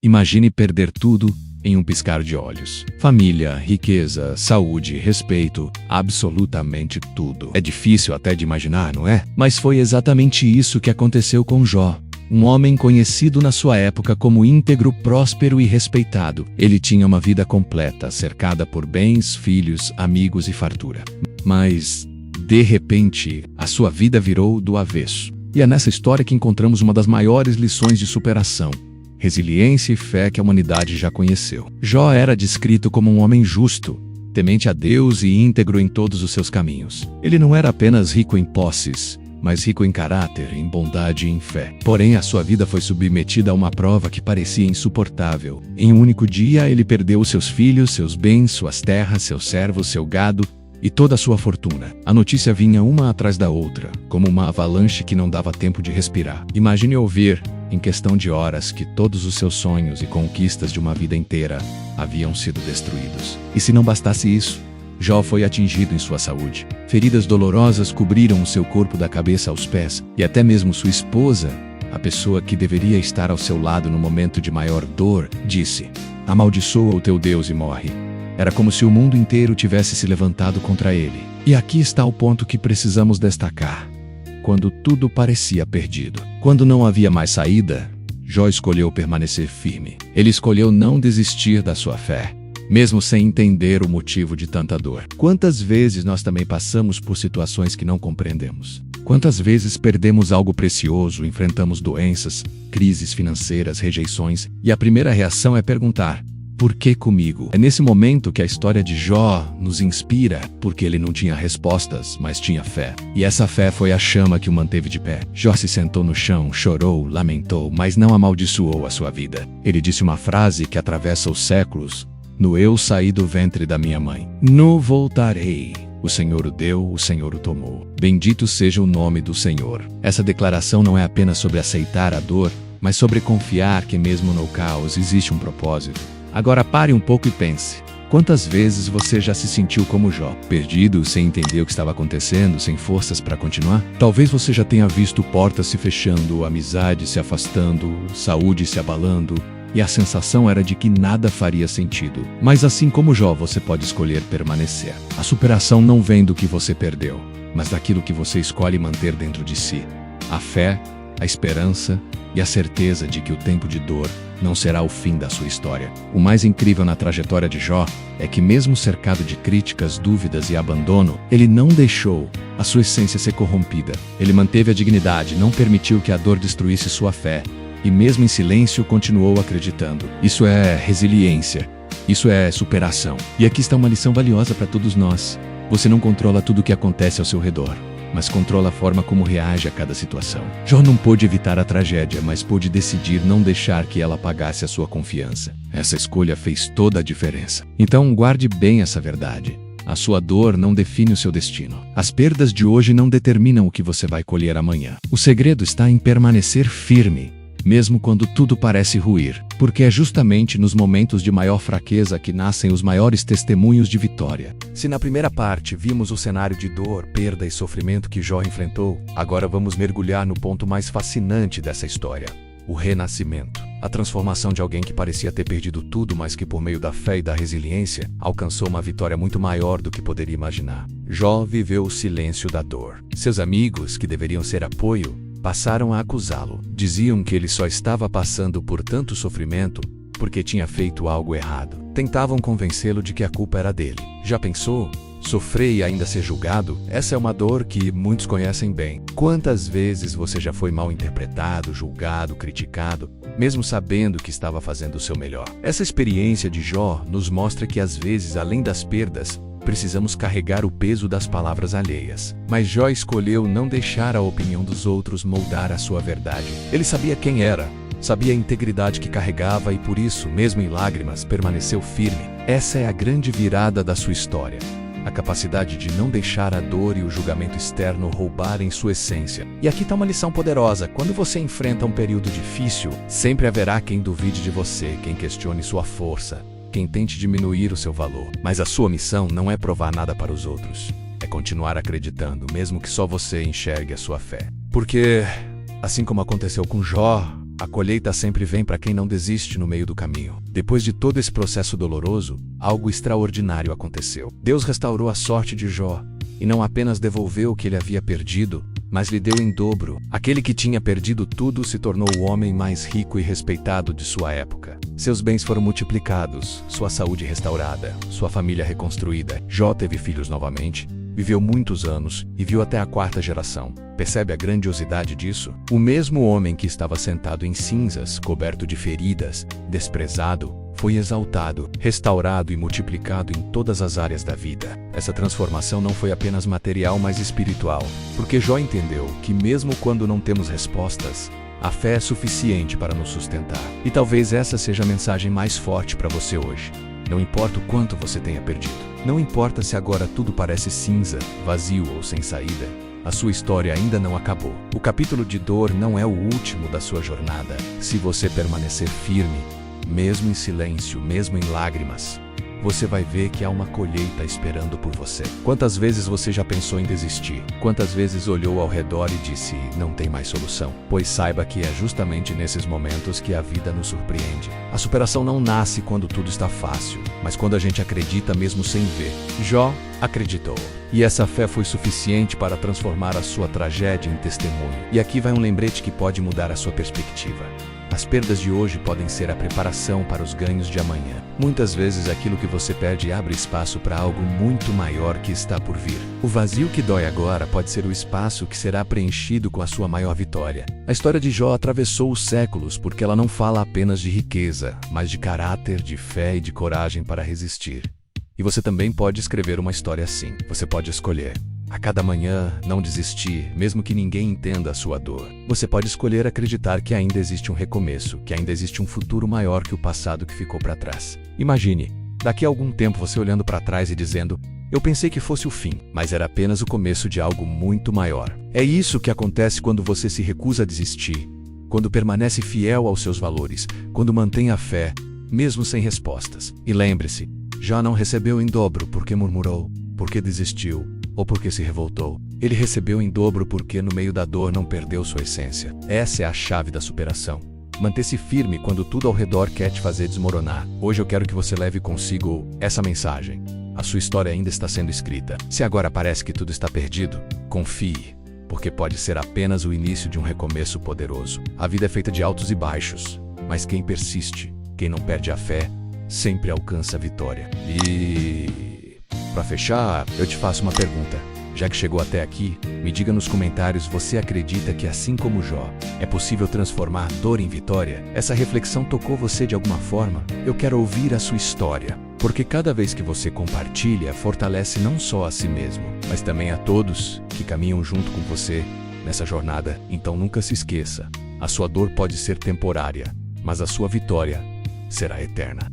Imagine perder tudo em um piscar de olhos. Família, riqueza, saúde, respeito, absolutamente tudo. É difícil até de imaginar, não é? Mas foi exatamente isso que aconteceu com Jó. Um homem conhecido na sua época como íntegro, próspero e respeitado. Ele tinha uma vida completa, cercada por bens, filhos, amigos e fartura. Mas, de repente, a sua vida virou do avesso. E é nessa história que encontramos uma das maiores lições de superação, resiliência e fé que a humanidade já conheceu. Jó era descrito como um homem justo, temente a Deus e íntegro em todos os seus caminhos. Ele não era apenas rico em posses, mas rico em caráter, em bondade e em fé. Porém, a sua vida foi submetida a uma prova que parecia insuportável. Em um único dia, ele perdeu seus filhos, seus bens, suas terras, seus servos, seu gado e toda a sua fortuna. A notícia vinha uma atrás da outra, como uma avalanche que não dava tempo de respirar. Imagine ouvir, em questão de horas, que todos os seus sonhos e conquistas de uma vida inteira haviam sido destruídos. E se não bastasse isso, Jó foi atingido em sua saúde. Feridas dolorosas cobriram o seu corpo da cabeça aos pés, e até mesmo sua esposa, a pessoa que deveria estar ao seu lado no momento de maior dor, disse: "Amaldiçoa o teu Deus e morre." Era como se o mundo inteiro tivesse se levantado contra ele. E aqui está o ponto que precisamos destacar. Quando tudo parecia perdido, quando não havia mais saída, Jó escolheu permanecer firme. Ele escolheu não desistir da sua fé, mesmo sem entender o motivo de tanta dor. Quantas vezes nós também passamos por situações que não compreendemos? Quantas vezes perdemos algo precioso, enfrentamos doenças, crises financeiras, rejeições, e a primeira reação é perguntar: por que comigo? É nesse momento que a história de Jó nos inspira, porque ele não tinha respostas, mas tinha fé. E essa fé foi a chama que o manteve de pé. Jó se sentou no chão, chorou, lamentou, mas não amaldiçoou a sua vida. Ele disse uma frase que atravessa os séculos: "No eu saí do ventre da minha mãe. No voltarei. O Senhor o deu, o Senhor o tomou. Bendito seja o nome do Senhor." Essa declaração não é apenas sobre aceitar a dor, mas sobre confiar que mesmo no caos existe um propósito. Agora pare um pouco e pense. Quantas vezes você já se sentiu como Jó, perdido, sem entender o que estava acontecendo, sem forças para continuar? Talvez você já tenha visto portas se fechando, amizade se afastando, saúde se abalando, e a sensação era de que nada faria sentido. Mas assim como Jó, você pode escolher permanecer. A superação não vem do que você perdeu, mas daquilo que você escolhe manter dentro de si. A fé, a esperança e a certeza de que o tempo de dor não será o fim da sua história. O mais incrível na trajetória de Jó é que, mesmo cercado de críticas, dúvidas e abandono, ele não deixou a sua essência ser corrompida. Ele manteve a dignidade, não permitiu que a dor destruísse sua fé, e mesmo em silêncio continuou acreditando. Isso é resiliência. Isso é superação. E aqui está uma lição valiosa para todos nós. Você não controla tudo o que acontece ao seu redor, mas controla a forma como reage a cada situação. Jó não pôde evitar a tragédia, mas pôde decidir não deixar que ela apagasse a sua confiança. Essa escolha fez toda a diferença. Então guarde bem essa verdade. A sua dor não define o seu destino. As perdas de hoje não determinam o que você vai colher amanhã. O segredo está em permanecer firme, mesmo quando tudo parece ruir, porque é justamente nos momentos de maior fraqueza que nascem os maiores testemunhos de vitória. Se na primeira parte vimos o cenário de dor, perda e sofrimento que Jó enfrentou, agora vamos mergulhar no ponto mais fascinante dessa história: o renascimento. A transformação de alguém que parecia ter perdido tudo, mas que por meio da fé e da resiliência, alcançou uma vitória muito maior do que poderia imaginar. Jó viveu o silêncio da dor. Seus amigos, que deveriam ser apoio, passaram a acusá-lo. Diziam que ele só estava passando por tanto sofrimento porque tinha feito algo errado. Tentavam convencê-lo de que a culpa era dele. Já pensou? Sofrer e ainda ser julgado? Essa é uma dor que muitos conhecem bem. Quantas vezes você já foi mal interpretado, julgado, criticado, mesmo sabendo que estava fazendo o seu melhor? Essa experiência de Jó nos mostra que às vezes, além das perdas, precisamos carregar o peso das palavras alheias. Mas Jó escolheu não deixar a opinião dos outros moldar a sua verdade. Ele sabia quem era, sabia a integridade que carregava e por isso, mesmo em lágrimas, permaneceu firme. Essa é a grande virada da sua história. A capacidade de não deixar a dor e o julgamento externo roubarem sua essência. E aqui está uma lição poderosa. Quando você enfrenta um período difícil, sempre haverá quem duvide de você, quem questione sua força, quem tente diminuir o seu valor. Mas a sua missão não é provar nada para os outros. É continuar acreditando, mesmo que só você enxergue a sua fé. Porque, assim como aconteceu com Jó, A colheita sempre vem para quem não desiste no meio do caminho. Depois de todo esse processo doloroso, algo extraordinário aconteceu. Deus restaurou a sorte de Jó, e não apenas devolveu o que ele havia perdido, mas lhe deu em dobro. Aquele que tinha perdido tudo se tornou o homem mais rico e respeitado de sua época. Seus bens foram multiplicados, sua saúde restaurada, sua família reconstruída. Jó teve filhos novamente, viveu muitos anos e viu até a 4ª geração. Percebe a grandiosidade disso? O mesmo homem que estava sentado em cinzas, coberto de feridas, desprezado, foi exaltado, restaurado e multiplicado em todas as áreas da vida. Essa transformação não foi apenas material, mas espiritual, porque Jó entendeu que mesmo quando não temos respostas, a fé é suficiente para nos sustentar. E talvez essa seja a mensagem mais forte para você hoje. Não importa o quanto você tenha perdido. Não importa se agora tudo parece cinza, vazio ou sem saída. A sua história ainda não acabou. O capítulo de dor não é o último da sua jornada. Se você permanecer firme, mesmo em silêncio, mesmo em lágrimas, você vai ver que há uma colheita esperando por você. Quantas vezes você já pensou em desistir? Quantas vezes olhou ao redor e disse, não tem mais solução? Pois saiba que é justamente nesses momentos que a vida nos surpreende. A superação não nasce quando tudo está fácil, mas quando a gente acredita mesmo sem ver. Jó acreditou. E essa fé foi suficiente para transformar a sua tragédia em testemunho. E aqui vai um lembrete que pode mudar a sua perspectiva. As perdas de hoje podem ser a preparação para os ganhos de amanhã. Muitas vezes aquilo que você perde abre espaço para algo muito maior que está por vir. O vazio que dói agora pode ser o espaço que será preenchido com a sua maior vitória. A história de Jó atravessou os séculos porque ela não fala apenas de riqueza, mas de caráter, de fé e de coragem para resistir. E você também pode escrever uma história assim. Você pode escolher. A cada manhã, não desistir, mesmo que ninguém entenda a sua dor. Você pode escolher acreditar que ainda existe um recomeço, que ainda existe um futuro maior que o passado que ficou para trás. Imagine, daqui a algum tempo você olhando para trás e dizendo, eu pensei que fosse o fim, mas era apenas o começo de algo muito maior. É isso que acontece quando você se recusa a desistir, quando permanece fiel aos seus valores, quando mantém a fé, mesmo sem respostas. E lembre-se, Jó não recebeu em dobro porque murmurou, porque desistiu, ou porque se revoltou. Ele recebeu em dobro porque no meio da dor não perdeu sua essência. Essa é a chave da superação. Manter-se firme quando tudo ao redor quer te fazer desmoronar. Hoje eu quero que você leve consigo essa mensagem. A sua história ainda está sendo escrita. Se agora parece que tudo está perdido, confie, porque pode ser apenas o início de um recomeço poderoso. A vida é feita de altos e baixos, mas quem persiste, quem não perde a fé, sempre alcança a vitória. E para fechar, eu te faço uma pergunta. Já que chegou até aqui, me diga nos comentários, você acredita que assim como Jó, é possível transformar dor em vitória? Essa reflexão tocou você de alguma forma? Eu quero ouvir a sua história, porque cada vez que você compartilha, fortalece não só a si mesmo, mas também a todos que caminham junto com você nessa jornada. Então nunca se esqueça, a sua dor pode ser temporária, mas a sua vitória será eterna.